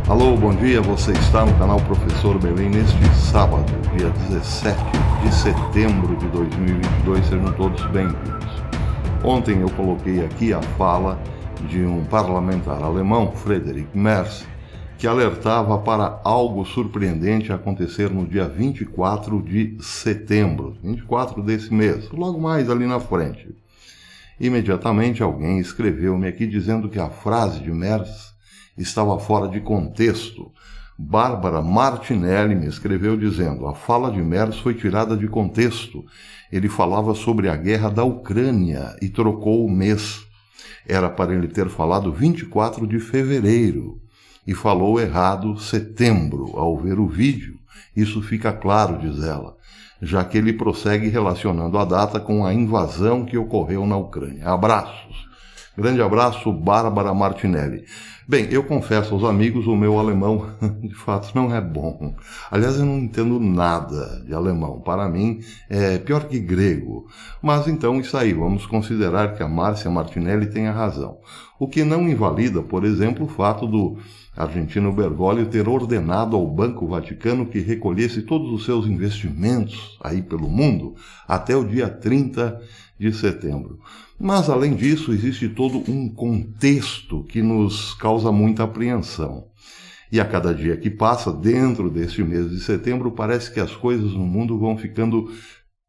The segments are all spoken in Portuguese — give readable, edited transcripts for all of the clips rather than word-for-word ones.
Alô, bom dia, você está no canal Professor Belém neste sábado, dia 17 de setembro de 2022, sejam todos bem-vindos. Ontem eu coloquei aqui a fala de um parlamentar alemão, Friedrich Merz, que alertava para algo surpreendente acontecer no dia 24 de setembro, 24 desse mês, logo mais ali na frente. Imediatamente alguém escreveu-me aqui dizendo que a frase de Merz estava fora de contexto. Bárbara Martinelli me escreveu dizendo: a fala de Merz foi tirada de contexto. Ele falava sobre a guerra da Ucrânia e trocou o mês. Era para ele ter falado 24 de fevereiro e falou errado setembro. Ao ver o vídeo, isso fica claro, diz ela, já que ele prossegue relacionando a data com a invasão que ocorreu na Ucrânia. Abraços. Grande abraço, Bárbara Martinelli. Bem, eu confesso aos amigos, o meu alemão de fato não é bom. Aliás, eu não entendo nada de alemão. Para mim, é pior que grego. Mas então, isso aí, vamos considerar que a Márcia Martinelli tenha razão. O que não invalida, por exemplo, o fato do argentino Bergoglio ter ordenado ao Banco Vaticano que recolhesse todos os seus investimentos aí pelo mundo até o dia 30 de setembro. Mas, além disso, existe todo um contexto que nos causa muita apreensão. E a cada dia que passa, dentro deste mês de setembro, parece que as coisas no mundo vão ficando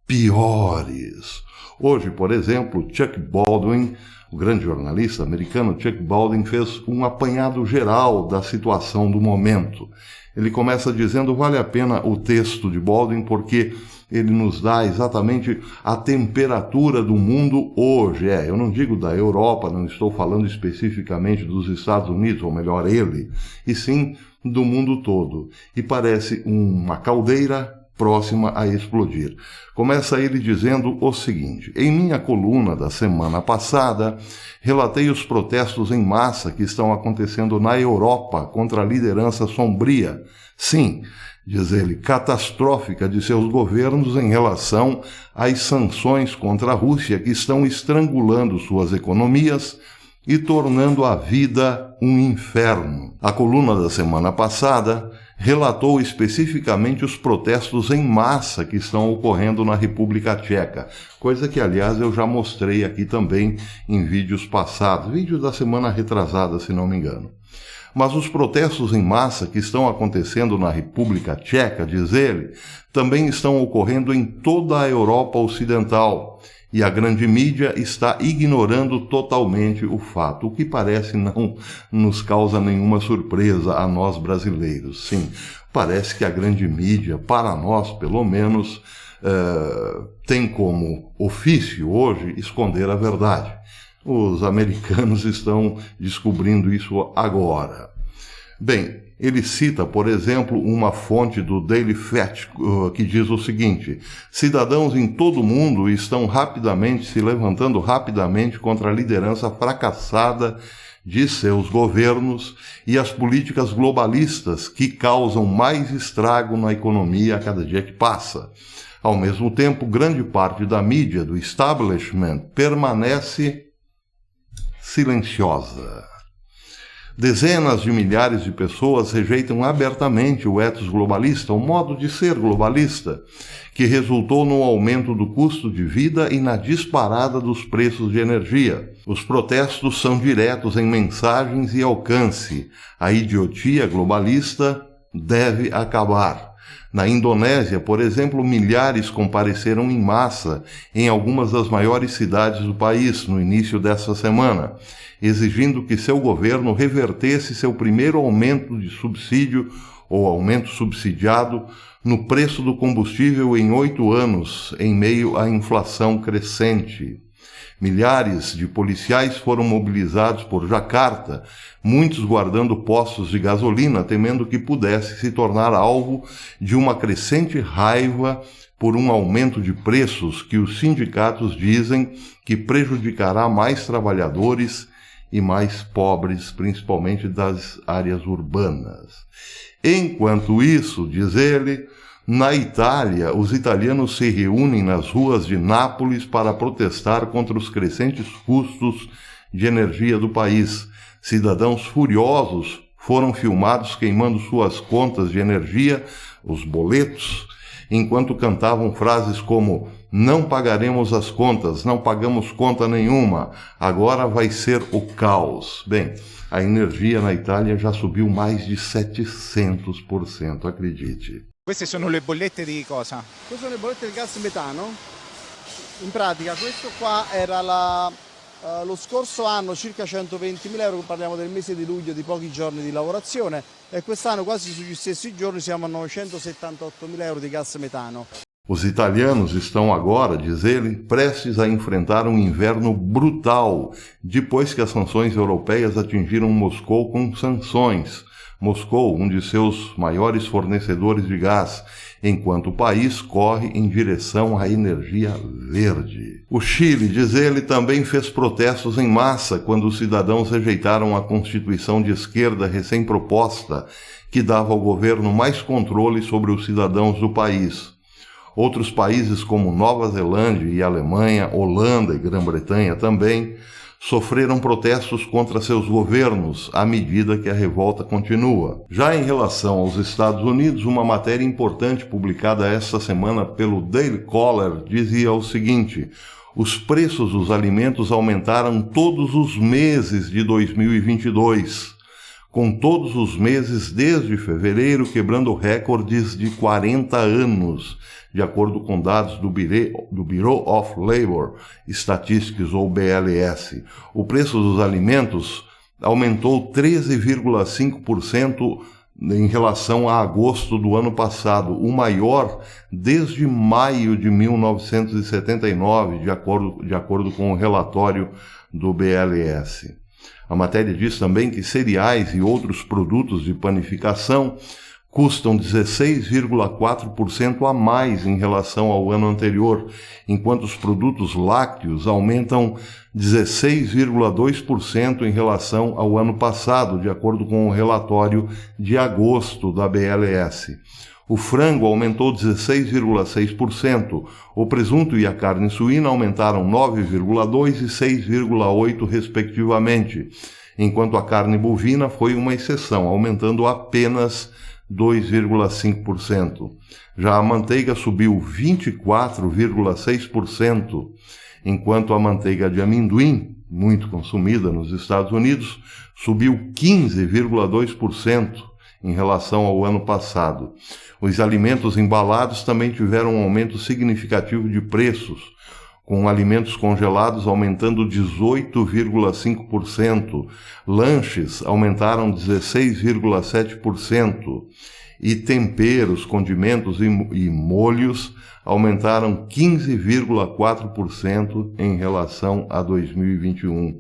piores. Hoje, por exemplo, Chuck Baldwin, o grande jornalista americano Chuck Baldwin, fez um apanhado geral da situação do momento. Ele começa dizendo: vale a pena o texto de Baldwin porque ele nos dá exatamente a temperatura do mundo hoje. Eu não digo da Europa, não estou falando especificamente dos Estados Unidos, ou melhor, ele, e sim do mundo todo. E parece uma caldeira próxima a explodir. Começa ele dizendo o seguinte: em minha coluna da semana passada, relatei os protestos em massa que estão acontecendo na Europa contra a liderança sombria. Sim, diz ele, catastrófica de seus governos em relação às sanções contra a Rússia que estão estrangulando suas economias e tornando a vida um inferno. A coluna da semana passada relatou especificamente os protestos em massa que estão ocorrendo na República Tcheca, coisa que, aliás, eu já mostrei aqui também em vídeos passados, vídeos da semana retrasada, se não me engano. Mas os protestos em massa que estão acontecendo na República Tcheca, diz ele, também estão ocorrendo em toda a Europa Ocidental. E a grande mídia está ignorando totalmente o fato, o que parece não nos causa nenhuma surpresa a nós brasileiros. Sim, parece que a grande mídia, para nós pelo menos, tem como ofício hoje esconder a verdade. Os americanos estão descobrindo isso agora. Bem, ele cita, por exemplo, uma fonte do Daily Fact que diz o seguinte: cidadãos em todo o mundo estão se levantando rapidamente contra a liderança fracassada de seus governos e as políticas globalistas que causam mais estrago na economia a cada dia que passa. Ao mesmo tempo, grande parte da mídia, do establishment, permanece silenciosa. Dezenas de milhares de pessoas rejeitam abertamente o ethos globalista, o modo de ser globalista, que resultou no aumento do custo de vida e na disparada dos preços de energia. Os protestos são diretos em mensagens e alcance. A idiotia globalista deve acabar. Na Indonésia, por exemplo, milhares compareceram em massa em algumas das maiores cidades do país no início desta semana, exigindo que seu governo revertesse seu primeiro aumento de subsídio ou aumento subsidiado no preço do combustível em 8 anos, em meio à inflação crescente. Milhares de policiais foram mobilizados por Jacarta, muitos guardando postos de gasolina, temendo que pudesse se tornar alvo de uma crescente raiva por um aumento de preços que os sindicatos dizem que prejudicará mais trabalhadores e mais pobres, principalmente das áreas urbanas. Enquanto isso, diz ele, na Itália, os italianos se reúnem nas ruas de Nápoles para protestar contra os crescentes custos de energia do país. Cidadãos furiosos foram filmados queimando suas contas de energia, os boletos, enquanto cantavam frases como "não pagaremos as contas, não pagamos conta nenhuma, agora vai ser o caos". Bem, a energia na Itália já subiu mais de 700%, acredite. Queste sono le bollette di cosa? Queste sono le bollette del gas metano. In pratica questo qua era lo scorso anno circa 120.000 euro, parliamo del mese di luglio, di pochi giorni di lavorazione, e quest'anno quasi sugli stessi giorni siamo a 978.000 euro di gas metano. Os italianos estão agora, diz ele, prestes a enfrentar um inverno brutal, depois que as sanções europeias atingiram Moscou com sanções. Moscou, um de seus maiores fornecedores de gás, enquanto o país corre em direção à energia verde. O Chile, diz ele, também fez protestos em massa quando os cidadãos rejeitaram a Constituição de esquerda recém-proposta, que dava ao governo mais controle sobre os cidadãos do país. Outros países como Nova Zelândia e Alemanha, Holanda e Grã-Bretanha também sofreram protestos contra seus governos à medida que a revolta continua. Já em relação aos Estados Unidos, uma matéria importante publicada esta semana pelo Daily Caller dizia o seguinte: os preços dos alimentos aumentaram todos os meses de 2022, com todos os meses desde fevereiro quebrando recordes de 40 anos, de acordo com dados do Bureau of Labor Statistics, ou BLS. O preço dos alimentos aumentou 13,5% em relação a agosto do ano passado, o maior desde maio de 1979, de acordo com o relatório do BLS. A matéria diz também que cereais e outros produtos de panificação custam 16,4% a mais em relação ao ano anterior, enquanto os produtos lácteos aumentam 16,2% em relação ao ano passado, de acordo com o relatório de agosto da BLS. O frango aumentou 16,6%, o presunto e a carne suína aumentaram 9,2% e 6,8% respectivamente, enquanto a carne bovina foi uma exceção, aumentando apenas 2,5%. Já a manteiga subiu 24,6%, enquanto a manteiga de amendoim, muito consumida nos Estados Unidos, subiu 15,2% em relação ao ano passado. Os alimentos embalados também tiveram um aumento significativo de preços, com alimentos congelados aumentando 18,5%, lanches aumentaram 16,7% e temperos, condimentos e molhos aumentaram 15,4% em relação a 2021.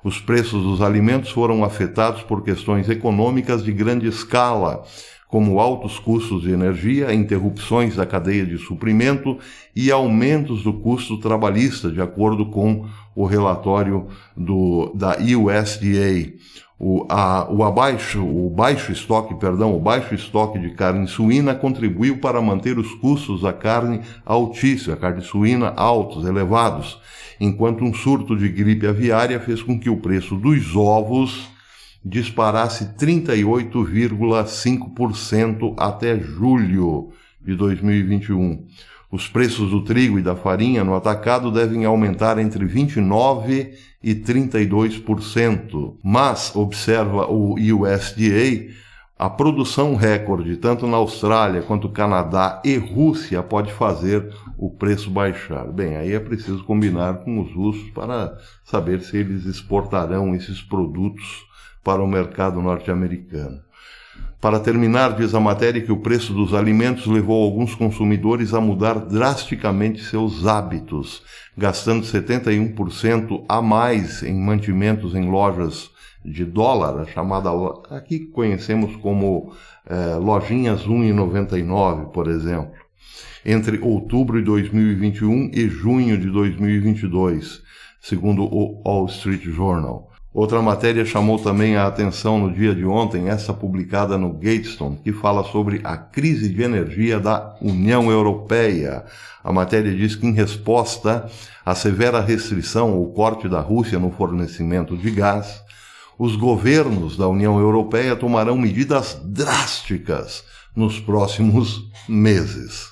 Os preços dos alimentos foram afetados por questões econômicas de grande escala, como altos custos de energia, interrupções da cadeia de suprimento e aumentos do custo trabalhista, de acordo com o relatório da USDA. O baixo estoque de carne suína contribuiu para manter os custos da carne altíssima, a carne suína altos, elevados, enquanto um surto de gripe aviária fez com que o preço dos ovos disparasse 38,5% até julho de 2021. Os preços do trigo e da farinha no atacado devem aumentar entre 29% e 32%. Mas, observa o USDA, a produção recorde, tanto na Austrália quanto Canadá e Rússia, pode fazer o preço baixar. Bem, aí é preciso combinar com os russos para saber se eles exportarão esses produtos para o mercado norte-americano. Para terminar, diz a matéria que o preço dos alimentos levou alguns consumidores a mudar drasticamente seus hábitos, gastando 71% a mais em mantimentos em lojas de dólar, a chamada, aqui conhecemos como lojinhas 1,99, por exemplo, entre outubro de 2021 e junho de 2022, segundo o Wall Street Journal. Outra matéria chamou também a atenção no dia de ontem, essa publicada no Gatestone, que fala sobre a crise de energia da União Europeia. A matéria diz que, em resposta à severa restrição ou corte da Rússia no fornecimento de gás, os governos da União Europeia tomarão medidas drásticas nos próximos meses.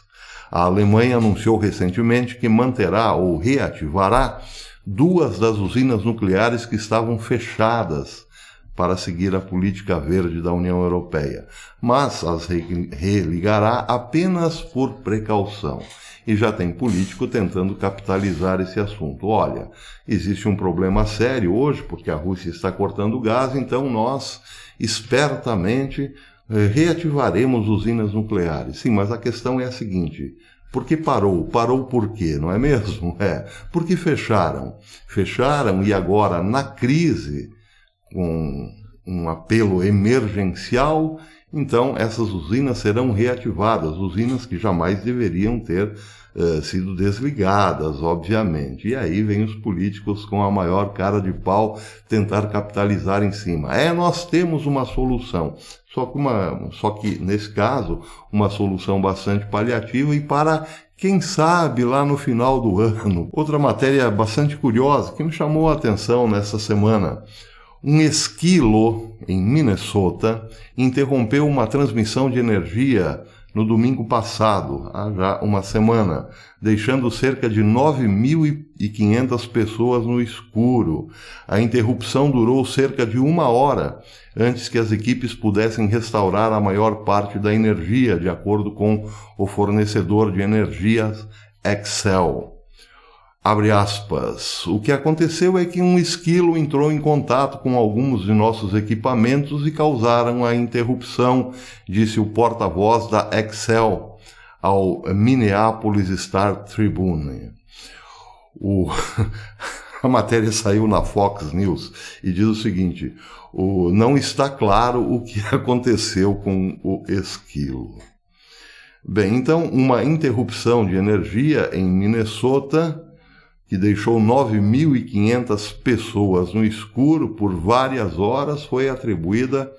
A Alemanha anunciou recentemente que manterá ou reativará 2 das usinas nucleares que estavam fechadas para seguir a política verde da União Europeia, mas as religará apenas por precaução. E já tem político tentando capitalizar esse assunto. Olha, existe um problema sério hoje, porque a Rússia está cortando gás, então nós, espertamente, reativaremos usinas nucleares. Sim, mas a questão é a seguinte: por que parou? Parou por quê, não é mesmo? Porque fecharam. Fecharam e agora, na crise, com um apelo emergencial, então essas usinas serão reativadas, usinas que jamais deveriam ter sido desligadas, obviamente. E aí vem os políticos com a maior cara de pau tentar capitalizar em cima. Nós temos uma solução, só que nesse caso, uma solução bastante paliativa e para, quem sabe, lá no final do ano. Outra matéria bastante curiosa que me chamou a atenção nessa semana. Um esquilo em Minnesota interrompeu uma transmissão de energia no domingo passado, há já uma semana, deixando cerca de 9.500 pessoas no escuro. A interrupção durou cerca de 1 hora, antes que as equipes pudessem restaurar a maior parte da energia, de acordo com o fornecedor de energias Xcel. Abre aspas. O que aconteceu é que um esquilo entrou em contato com alguns de nossos equipamentos e causaram a interrupção, disse o porta-voz da Xcel ao Minneapolis Star Tribune. A matéria saiu na Fox News e diz o seguinte: não está claro o que aconteceu com o esquilo. Bem, então, uma interrupção de energia em Minnesota que deixou 9.500 pessoas no escuro por várias horas, foi atribuída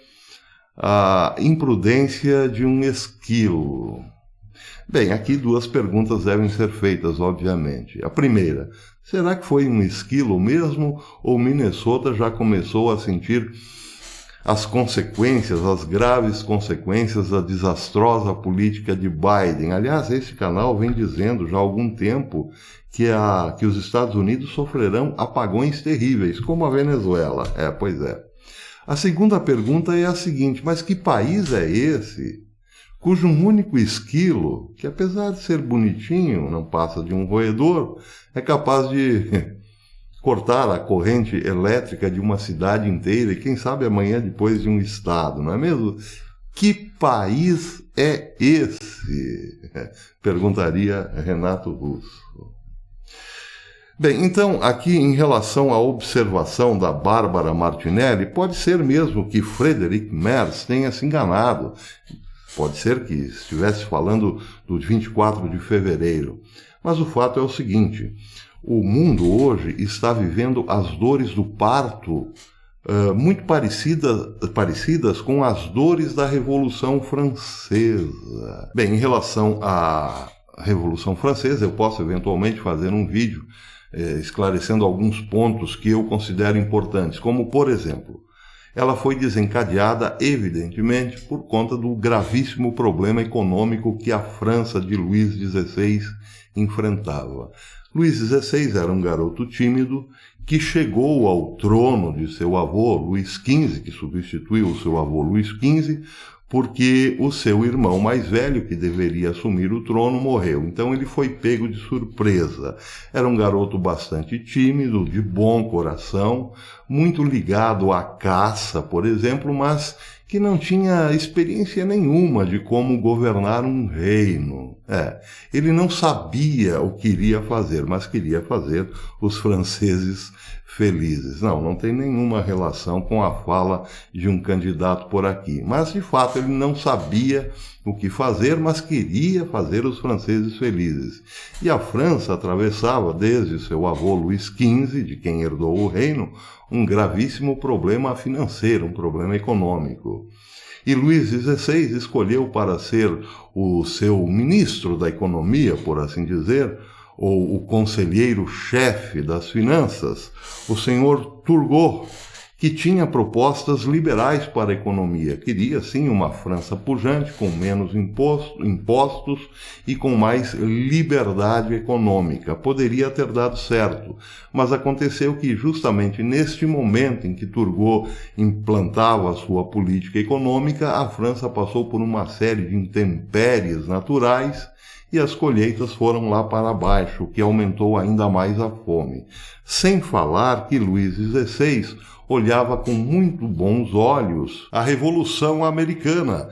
à imprudência de um esquilo. Bem, aqui 2 perguntas devem ser feitas, obviamente. A primeira, será que foi um esquilo mesmo, ou Minnesota já começou a sentir as consequências, as graves consequências da desastrosa política de Biden? Aliás, esse canal vem dizendo já há algum tempo que os Estados Unidos sofrerão apagões terríveis, como a Venezuela. Pois é. A segunda pergunta é a seguinte: mas que país é esse cujo único esquilo, que apesar de ser bonitinho, não passa de um roedor, é capaz de cortar a corrente elétrica de uma cidade inteira e quem sabe amanhã depois de um estado, não é mesmo? Que país é esse? Perguntaria Renato Russo. Bem, então, aqui em relação à observação da Bárbara Martinelli, pode ser mesmo que Friedrich Merz tenha se enganado. Pode ser que estivesse falando do 24 de fevereiro. Mas o fato é o seguinte: o mundo hoje está vivendo as dores do parto muito parecidas com as dores da Revolução Francesa. Bem, em relação à Revolução Francesa, eu posso eventualmente fazer um vídeo esclarecendo alguns pontos que eu considero importantes, como, por exemplo, ela foi desencadeada, evidentemente, por conta do gravíssimo problema econômico que a França de Luís XVI enfrentava. Luís XVI era um garoto tímido que chegou ao trono de seu avô, Luís XV, que substituiu o seu avô Luís XV, porque o seu irmão mais velho, que deveria assumir o trono, morreu. Então ele foi pego de surpresa. Era um garoto bastante tímido, de bom coração, muito ligado à caça, por exemplo, mas que não tinha experiência nenhuma de como governar um reino. Ele não sabia o que iria fazer, mas queria fazer os franceses felizes. Não tem nenhuma relação com a fala de um candidato por aqui. Mas, de fato, ele não sabia o que fazer, mas queria fazer os franceses felizes. E a França atravessava, desde seu avô Luís XV, de quem herdou o reino, um gravíssimo problema financeiro, um problema econômico. E Luís XVI escolheu para ser o seu ministro da economia, por assim dizer, ou o conselheiro-chefe das finanças, o senhor Turgot, que tinha propostas liberais para a economia. Queria, sim, uma França pujante, com menos impostos e com mais liberdade econômica. Poderia ter dado certo, mas aconteceu que justamente neste momento em que Turgot implantava a sua política econômica, a França passou por uma série de intempéries naturais e as colheitas foram lá para baixo, o que aumentou ainda mais a fome. Sem falar que Luís XVI olhava com muito bons olhos a Revolução Americana.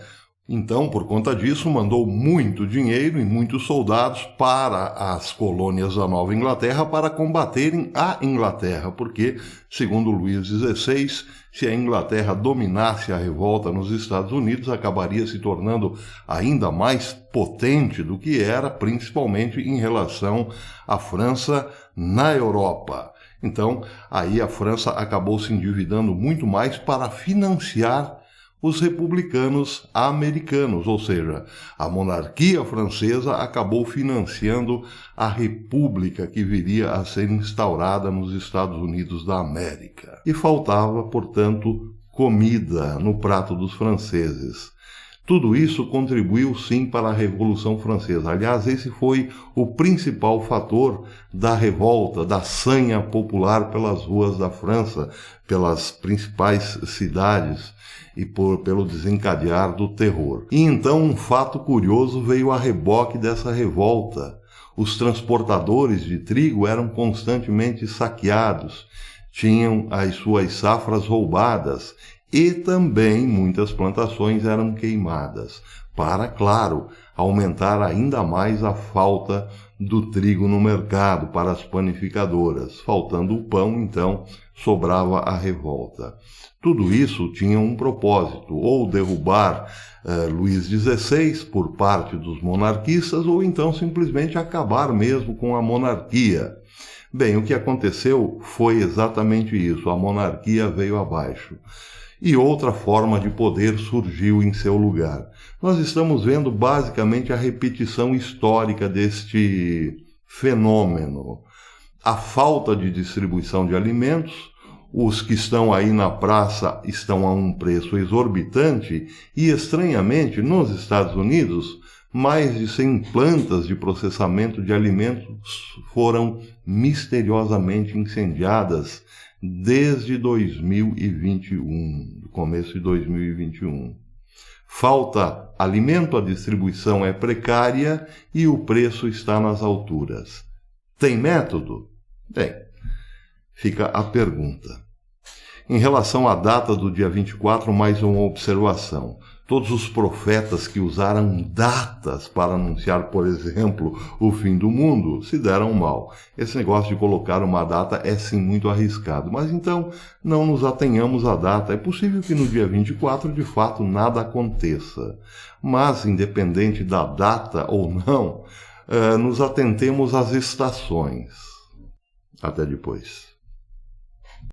Então, por conta disso, mandou muito dinheiro e muitos soldados para as colônias da Nova Inglaterra para combaterem a Inglaterra, porque, segundo Luís XVI, se a Inglaterra dominasse a revolta nos Estados Unidos, acabaria se tornando ainda mais potente do que era, principalmente em relação à França na Europa. Então, aí a França acabou se endividando muito mais para financiar os republicanos americanos, ou seja, a monarquia francesa acabou financiando a república que viria a ser instaurada nos Estados Unidos da América. E faltava, portanto, comida no prato dos franceses. Tudo isso contribuiu sim para a Revolução Francesa. Aliás, esse foi o principal fator da revolta, da sanha popular pelas ruas da França, pelas principais cidades e pelo desencadear do terror. E então um fato curioso veio a reboque dessa revolta. Os transportadores de trigo eram constantemente saqueados, tinham as suas safras roubadas, e também muitas plantações eram queimadas, para, claro, aumentar ainda mais a falta do trigo no mercado para as panificadoras. Faltando o pão, então, sobrava a revolta. Tudo isso tinha um propósito, ou derrubar Luís XVI por parte dos monarquistas, ou então simplesmente acabar mesmo com a monarquia. Bem, o que aconteceu foi exatamente isso, a monarquia veio abaixo. E outra forma de poder surgiu em seu lugar. Nós estamos vendo basicamente a repetição histórica deste fenômeno. A falta de distribuição de alimentos, os que estão aí na praça estão a um preço exorbitante e, estranhamente, nos Estados Unidos, mais de 100 plantas de processamento de alimentos foram misteriosamente incendiadas desde 2021, começo de 2021. Falta alimento, a distribuição é precária e o preço está nas alturas. Tem método? Bem, fica a pergunta. Em relação à data do dia 24, mais uma observação. Todos os profetas que usaram datas para anunciar, por exemplo, o fim do mundo, se deram mal. Esse negócio de colocar uma data é sim muito arriscado. Mas então, não nos atenhamos à data. É possível que no dia 24, de fato, nada aconteça. Mas, independente da data ou não, nos atentemos às estações. Até depois.